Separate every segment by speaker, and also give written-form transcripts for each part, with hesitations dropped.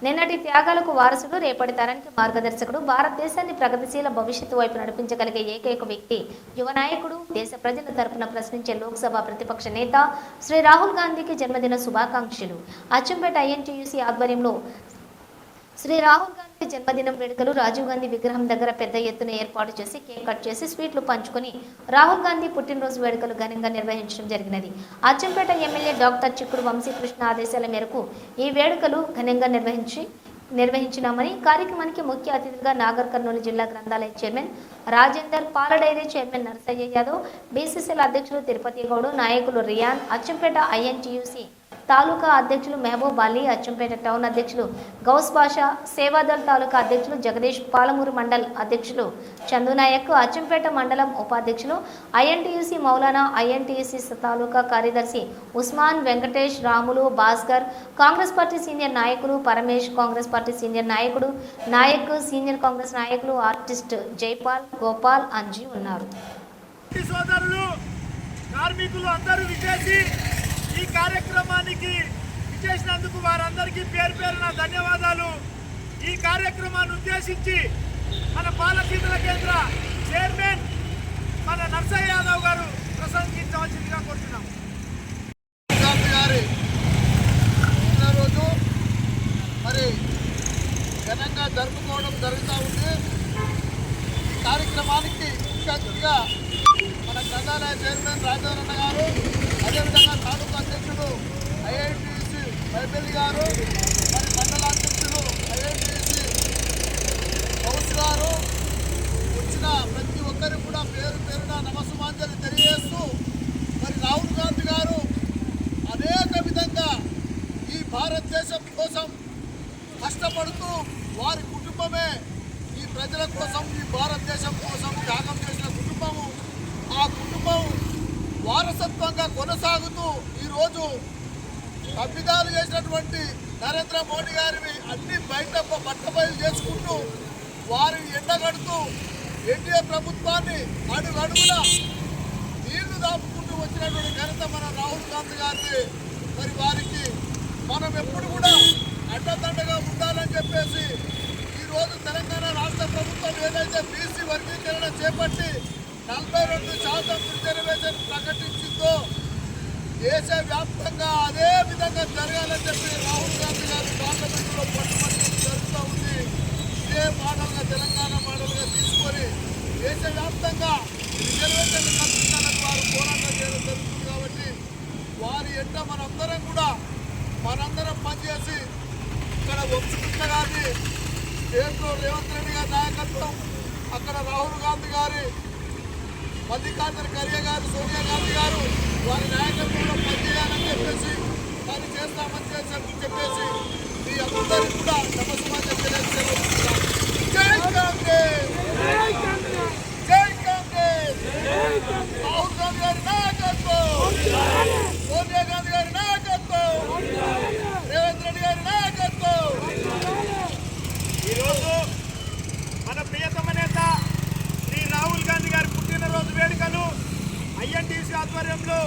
Speaker 1: నిన్నటి త్యాగాలకు వారసుడు, రేపటి తరానికి మార్గదర్శకుడు, భారతదేశాన్ని ప్రగతిశీల భవిష్యత్తు వైపు నడిపించగలిగే ఏకైక వ్యక్తి, యువ నాయకుడు, దేశ ప్రజల తరపున ప్రశ్నించే లోక్సభ ప్రతిపక్ష నేత శ్రీ రాహుల్ గాంధీకి జన్మదిన శుభాకాంక్షలు. అచ్చంపేట ఐఎన్టీయూసీ ఆధ్వర్యంలో శ్రీ రాహుల్ గాంధీ జన్మదినం వేడుకలు రాజీవ్ గాంధీ విగ్రహం దగ్గర పెద్ద ఎత్తున ఏర్పాటు చేసి కేక్ కట్ చేసి స్వీట్లు పంచుకొని రాహుల్ గాంధీ పుట్టినరోజు వేడుకలు ఘనంగా నిర్వహించడం జరిగినది. అచ్చంపేట ఎమ్మెల్యే డాక్టర్ చిక్కుడు వంశీకృష్ణ ఆదేశాల మేరకు ఈ వేడుకలు ఘనంగా నిర్వహించినామని, కార్యక్రమానికి ముఖ్య అతిథిగా నాగర్ కర్నూలు జిల్లా గ్రంథాలయ చైర్మన్ రాజేందర్, పాల డైరీ చైర్మన్ నరసయ్య యాదవ్, బీసీసీల అధ్యక్షులు తిరుపతి గౌడ్, నాయకులు రియాన్, అచ్చంపేట ఐఎన్టీయూసీ తాలూకా అధ్యక్షులు మహబూబ్ అలీ, అచ్చంపేట టౌన్ అధ్యక్షులు గౌస్ బాషా, సేవాదల్ తాలూకా అధ్యక్షులు జగదీష్, పాలమూరు మండల్ అధ్యక్షులు చందునాయక్, అచ్చంపేట మండలం ఉపాధ్యక్షులు ఐఎన్టీయూసీ మౌలానా, ఐఎన్టీయూసీ తాలూకా కార్యదర్శి ఉస్మాన్, వెంకటేష్, రాములు, భాస్కర్, కాంగ్రెస్ పార్టీ సీనియర్ నాయకులు పరమేష్, కాంగ్రెస్ పార్టీ సీనియర్ నాయకుడు నాయక్, సీనియర్ కాంగ్రెస్ నాయకులు ఆర్టిస్ట్ జైపాల్, గోపాల్, అంజీ ఉన్నారు.
Speaker 2: ఈ కార్యక్రమానికి విచ్చేసినందుకు వారందరికీ పేరు పేరున ధన్యవాదాలు. ఈ కార్యక్రమాన్ని ఉద్దేశించి మన బాలకీతల కేంద్ర చైర్మన్ మన నరసయ్య యాదవ్ గారు ప్రసంగించవలసిందిగా కోరుతున్నాం.
Speaker 3: రోజు మరి ఘనంగా జరుపుకోవడం జరుగుతూ ఉంది. ఈ కార్యక్రమానికి ముఖ్య అతిథిగా మన గ్రంథాలయ చైర్మన్ రాజేంద్ర గారు, అదేవిధంగా తాలూకా అధ్యక్షుడు ఐఐటిసి బైబెల్లి గారు, మరి మండల అధ్యక్షులు ఐఐటిసి గౌస్ గారు, వచ్చిన ప్రతి ఒక్కరికి కూడా పేరు పేరున నమస్సుమాంజలి తెలియజేస్తూ, మరి రాహుల్ గాంధీ గారు అనేక విధంగా ఈ భారతదేశం కోసం కష్టపడుతూ వారి కుటుంబమే ఈ ప్రజల కోసం, ఈ భారతదేశం కోసం త్యాగం చేసిన కుటుంబము, ఆ కుటుంబం వారసత్వంగా కొనసాగుతూ ఈరోజు తప్పిదాలు చేసినటువంటి నరేంద్ర మోడీ గారిని అన్ని బట్టబయలు చేసుకుంటూ వారిని ఎండగడుతూ ఎన్డీఏ ప్రభుత్వాన్ని అడుగడుగున నీళ్లు దాపుకుంటూ వచ్చినటువంటి ఘనత మన రాహుల్ గాంధీ గారిని. మరి వారికి మనం ఎప్పుడు కూడా అండదండగా ఉండాలని చెప్పేసి ఈరోజు తెలంగాణ రాష్ట్ర ప్రభుత్వం ఏదైతే బీసీ వర్గీకరణ చేపట్టి 42% రిజర్వేషన్ ప్రకటించిందో దేశవ్యాప్తంగా అదే విధంగా జరగాలని చెప్పి రాహుల్ గాంధీ గారు పార్లమెంటులో పట్టుబడి జరుగుతూ ఉంది. ఇదే మోడల్గా తెలంగాణ మోడల్గా తీసుకొని దేశవ్యాప్తంగా రిజర్వేషన్లు కల్పించాలని వారు పోరాటం చేయడం జరుగుతుంది. కాబట్టి వారి ఎంట మనందరం పనిచేసి ఇక్కడ వంశకృష్ణ గారిని స్టేట్లో రేవంత్ రెడ్డి గారి నాయకత్వం, అక్కడ రాహుల్ గాంధీ గారి, మల్లికార్జున ఖర్గే గారు, సోనియా గాంధీ గారు వారి నాయకత్వంలో పనిచేయాలని చెప్పేసి పని చేస్తామని చెప్పేసి మీ అందరికీ కూడా నమస్కారం తెలియజేస్తున్నాం. జై కాంగ్రెస్, జై కాంగ్రెస్. రాహుల్ గాంధీ గారి నాయకత్వం, సోనియా గాంధీ గారి నాయకత్వం, రేవంత్ రెడ్డి గారి నాయకత్వం.
Speaker 2: ఈరోజు మన ప్రియతమ నేత శ్రీ రాహుల్ గాంధీ గారి పుట్టినరోజు వేడుకలు ఐఎన్టీసీ ఆధ్వర్యంలో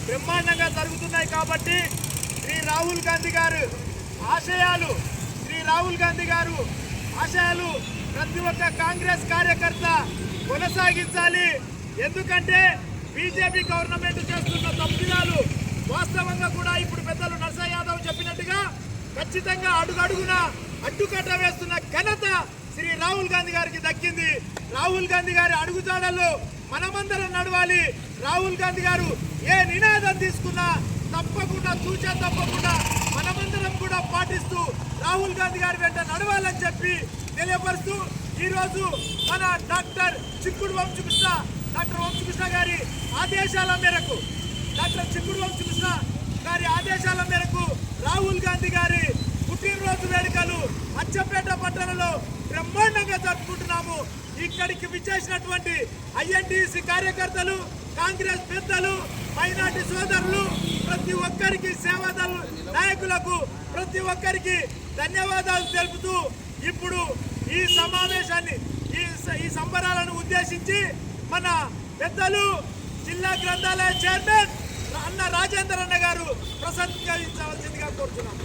Speaker 2: బ్రహ్మాండంగా జరుగుతున్నాయి. కాబట్టి శ్రీ రాహుల్ గాంధీ గారు ఆశయాలు ప్రతి ఒక్క కాంగ్రెస్ కార్యకర్త కొనసాగించాలి. ఎందుకంటే బీజేపీ గవర్నమెంట్ చేస్తున్న తప్పిదాలు వాస్తవంగా కూడా ఇప్పుడు పెద్దలు నరసయ్య యాదవ్ చెప్పినట్టుగా ఖచ్చితంగా అడుగడుగున అడ్డుకట్ట వేస్తున్న ఘనత శ్రీ రాహుల్ గాంధీ గారికి దక్కింది. రాహుల్ గాంధీ గారి అడుగుజాడల్లో మనమందరం నడవాలి. రాహుల్ గాంధీ గారు ఏ నినాదం తీసుకున్నా తప్పకుండా మనమందరం కూడా పాటిస్తూ రాహుల్ గాంధీ గారి వెంట నడవాలని చెప్పి తెలియపరుస్తూ ఈరోజు మన డాక్టర్ వంశకృష్ణ గారి ఆదేశాల మేరకు రాహుల్ గాంధీ గారి పుట్టినరోజు వేడుకలు అచ్చంపేట పట్టణంలో బ్రహ్మాండంగా జరుపుకుంటున్నాము. ఇక్కడికి విచ్చేసినటువంటి ఐఎన్టీసీ కార్యకర్తలు, కాంగ్రెస్ పెద్దలు, మైనార్టీ సోదరులు, ప్రతి ఒక్కరికి, సేవాదళ నాయకులకు ప్రతి ఒక్కరికి ధన్యవాదాలు తెలుపుతూ ఇప్పుడు ఈ సమావేశాన్ని, ఈ సంబరాలను ఉద్దేశించి మన పెద్దలు జిల్లా గ్రంథాలయ చైర్మన్ అన్న రాజేందర్ అన్న గారు ప్రసంగించవలసిందిగా కోరుతున్నాం.